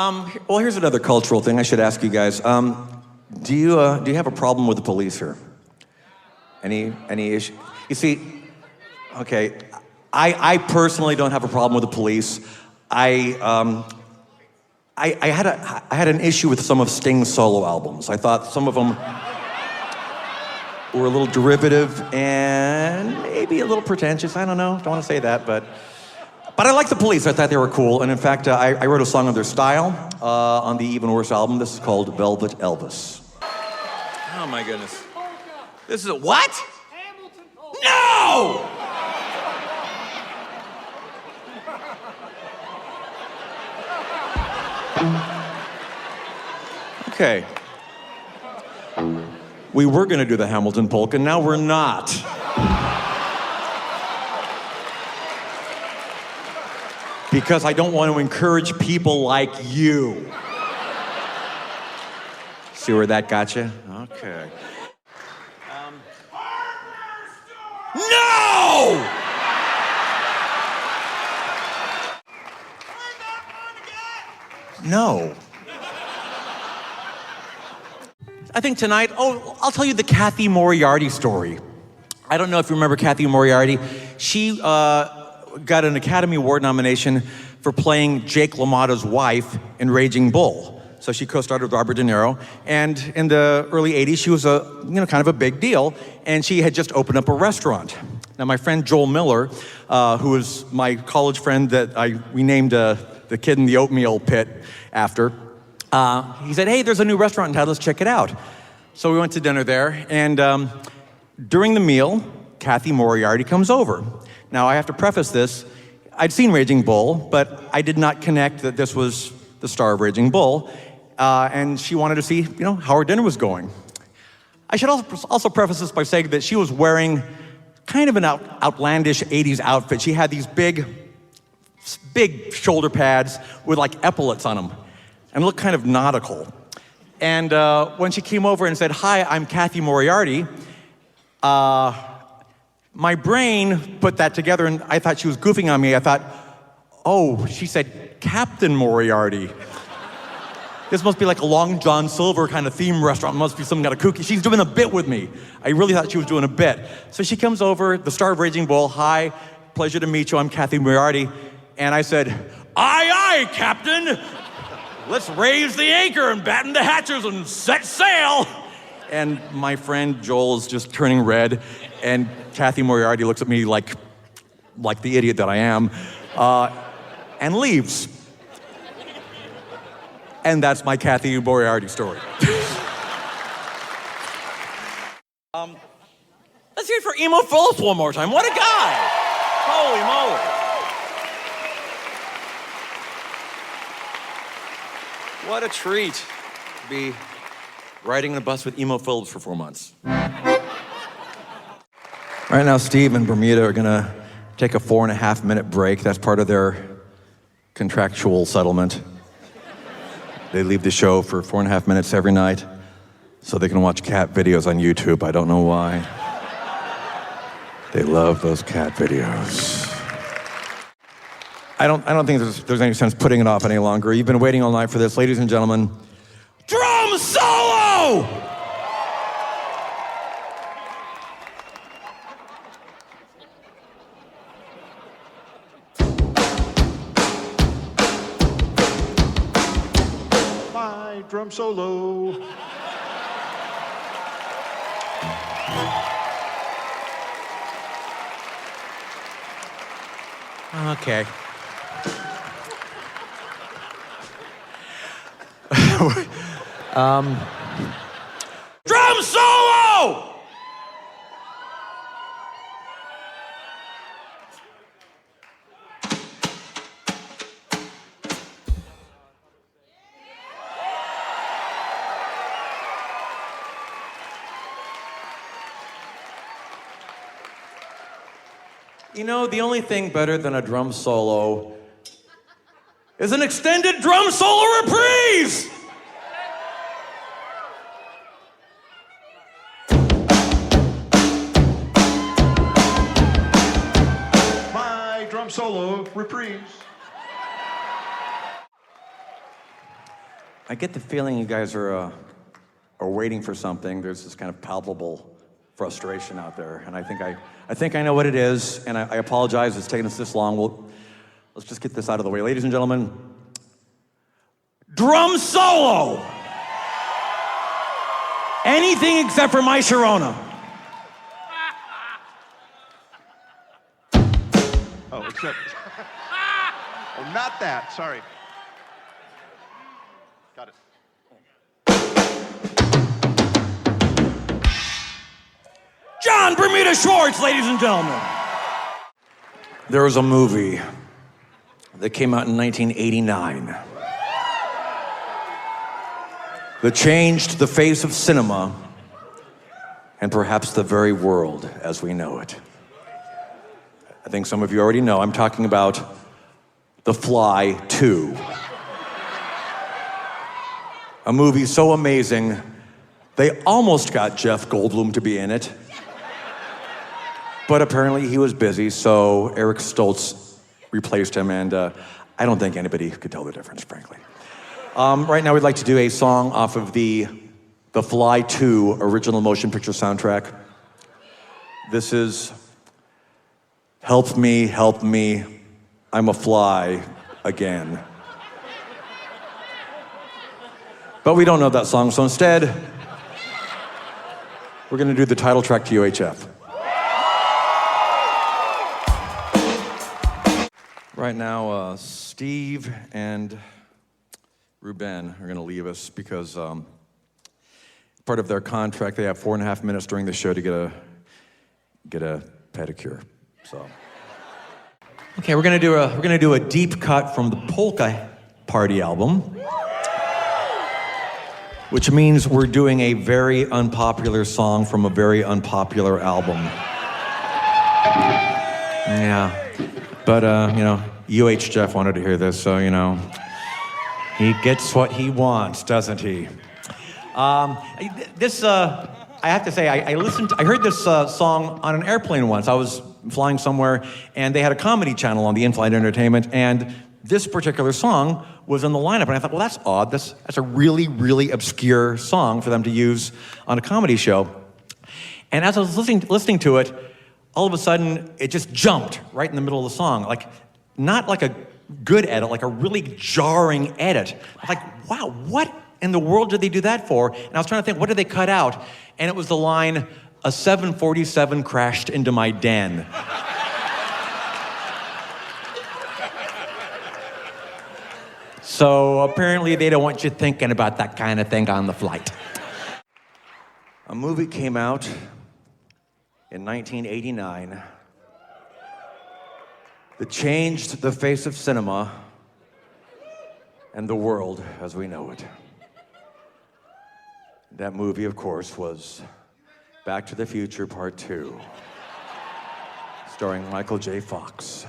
Well, here's another cultural thing I should ask you guys. Do you have a problem with the police here? Any issue? You see, okay, I personally don't have a problem with the police. I had an issue with some of Sting's solo albums. I thought some of them were a little derivative and maybe a little pretentious. I don't know. Don't want to say that, but I like the police. I thought they were cool. And in fact, I wrote a song of their style on the Even Worse album. This is called Velvet Elvis. Oh my goodness. This is a what? Hamilton polka. No! Okay. We were gonna do the Hamilton polka, now we're not. Because I don't want to encourage people like you. See where that got you? Okay. No! No. I think tonight, I'll tell you the Kathy Moriarty story. I don't know if you remember Kathy Moriarty. She got an Academy Award nomination for playing Jake LaMotta's wife in Raging Bull. So she co-starred with Robert De Niro. And in the early 80s, she was kind of a big deal. And she had just opened up a restaurant. Now, my friend Joel Miller, who was my college friend that we named the kid in the oatmeal pit after, he said, hey, there's a new restaurant in town, let's check it out. So we went to dinner there, and during the meal, Kathy Moriarty comes over. Now, I have to preface this, I'd seen Raging Bull, but I did not connect that this was the star of Raging Bull, and she wanted to see, how our dinner was going. I should also preface this by saying that she was wearing kind of an outlandish 80s outfit. She had these big shoulder pads with like epaulets on them, and looked kind of nautical. And when she came over and said, hi, I'm Kathy Moriarty, my brain put that together, and I thought she was goofing on me. I thought, oh, she said Captain Moriarty. This must be like a Long John Silver kind of theme restaurant. It must be some kind of kooky. She's doing a bit with me. I really thought she was doing a bit. So she comes over, the star of Raging Bull, hi, pleasure to meet you, I'm Kathy Moriarty. And I said, aye, aye, Captain. Let's raise the anchor and batten the hatches and set sail. And my friend Joel is just turning red, and Kathy Moriarty looks at me like the idiot that I am, and leaves. And that's my Kathy Moriarty story. Let's hear it for Emo Phillips one more time. What a guy! Holy moly. What a treat to be riding in a bus with Emo Phillips for 4 months. Right now, Steve and Bermuda are gonna take a 4.5-minute break. That's part of their contractual settlement. They leave the show for 4.5 minutes every night so they can watch cat videos on YouTube. I don't know why. They love those cat videos. I don't think there's any sense putting it off any longer. You've been waiting all night for this. Ladies and gentlemen, drum solo! My drum solo. Okay. Drum solo! The only thing better than a drum solo is an extended drum solo reprise! My drum solo reprise. I get the feeling you guys are waiting for something. There's this kind of palpable frustration out there, and I think I know what it is, and I apologize it's taken us this long. Let's just get this out of the way. Ladies and gentlemen, drum solo! Anything except for My Sharona. Oh, except. Oh, not that. Sorry. Got it. John Bermuda Schwartz, ladies and gentlemen. There was a movie that came out in 1989 that changed the face of cinema and perhaps the very world as we know it. I think some of you already know I'm talking about The Fly 2. A movie so amazing, they almost got Jeff Goldblum to be in it. But apparently he was busy, so Eric Stoltz replaced him, and I don't think anybody could tell the difference, frankly. Right now we'd like to do a song off of the Fly 2 original motion picture soundtrack. This is Help Me, Help Me, I'm a Fly Again. But we don't know that song, so instead, we're gonna do the title track to UHF. Right now, Steve and Ruben are gonna leave us because part of their contract, they have 4.5 minutes during the show to get a pedicure, so. Okay, we're gonna do a deep cut from the Polka Party album, which means we're doing a very unpopular song from a very unpopular album. Yeah. But, UH Jeff wanted to hear this, so, he gets what he wants, doesn't he? I have to say, I heard this song on an airplane once. I was flying somewhere, and they had a comedy channel on the in-flight entertainment, and this particular song was in the lineup, and I thought, well, that's odd. That's a really, really obscure song for them to use on a comedy show. And as I was listening to it, all of a sudden, it just jumped right in the middle of the song. Like, not like a good edit, like a really jarring edit. I was like, wow, what in the world did they do that for? And I was trying to think, what did they cut out? And it was the line, a 747 crashed into my den. So apparently they don't want you thinking about that kind of thing on the flight. A movie came out in 1989 that changed the face of cinema and the world as we know it. That movie, of course, was Back to the Future Part 2, starring Michael J. Fox.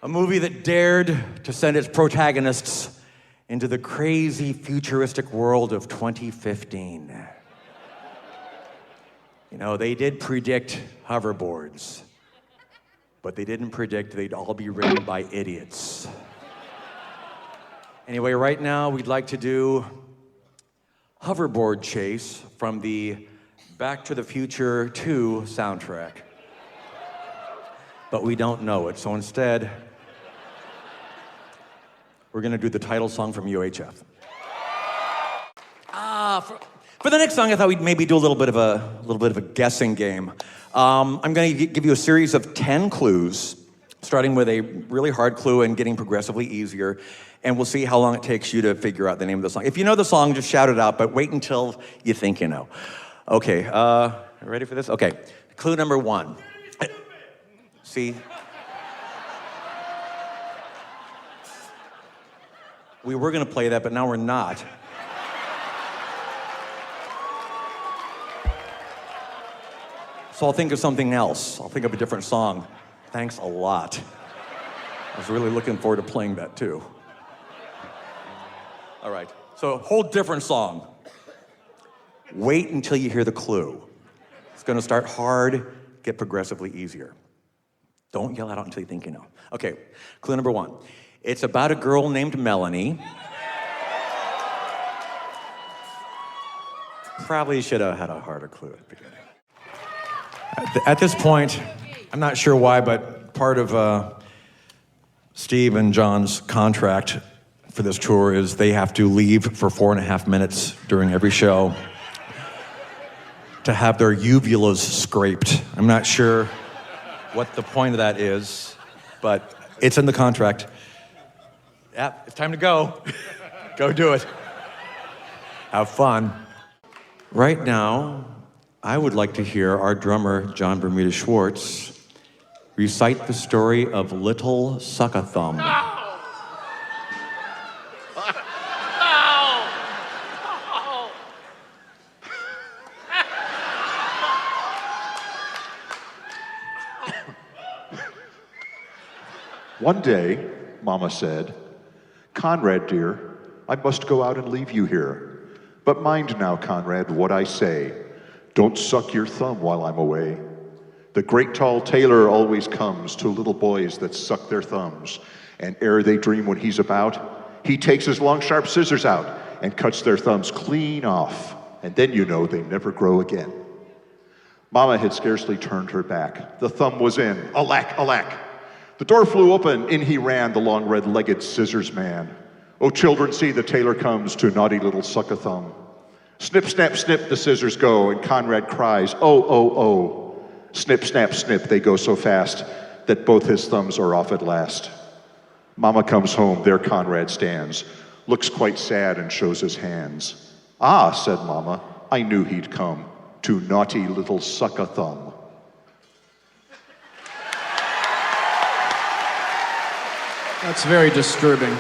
A movie that dared to send its protagonists into the crazy futuristic world of 2015. They did predict hoverboards, but they didn't predict they'd all be ridden by idiots. Anyway, right now we'd like to do Hoverboard Chase from the Back to the Future 2 soundtrack. But we don't know it, so instead, we're gonna do the title song from UHF. For the next song, I thought we'd maybe do a little bit of a guessing game. I'm going to give you a series of 10 clues, starting with a really hard clue and getting progressively easier, and we'll see how long it takes you to figure out the name of the song. If you know the song, just shout it out, but wait until you think you know. Okay, ready for this? Okay, clue number 1. See? We were going to play that, but now we're not. So I'll think of something else. I'll think of a different song. Thanks a lot. I was really looking forward to playing that too. All right, so a whole different song. Wait until you hear the clue. It's gonna start hard, get progressively easier. Don't yell it out until you think you know. Okay, clue number 1. It's about a girl named Melanie. probably should have had a harder clue at the beginning. At this point, I'm not sure why, but part of Steve and John's contract for this tour is they have to leave for 4.5 minutes during every show to have their uvulas scraped. I'm not sure what the point of that is, but it's in the contract. Yeah, it's time to go. Go do it. Have fun. Right now, I would like to hear our drummer, John Bermuda Schwartz, recite the story of Little Suck-a-Thumb. One day, Mama said, "Conrad, dear, I must go out and leave you here. But mind now, Conrad, what I say. Don't suck your thumb while I'm away. The great tall tailor always comes to little boys that suck their thumbs, and ere they dream what he's about, he takes his long sharp scissors out and cuts their thumbs clean off, and then you know they never grow again." Mama had scarcely turned her back. The thumb was in. Alack, alack. The door flew open, in he ran, the long red-legged scissors man. "Oh, children, see, the tailor comes to naughty little suck-a-thumb." Snip, snap, snip, the scissors go, and Conrad cries, "Oh, oh, oh." Snip, snap, snip, they go so fast that both his thumbs are off at last. Mama comes home, there Conrad stands, looks quite sad and shows his hands. "Ah," said Mama, "I knew he'd come to naughty little suck-a-thumb." That's very disturbing.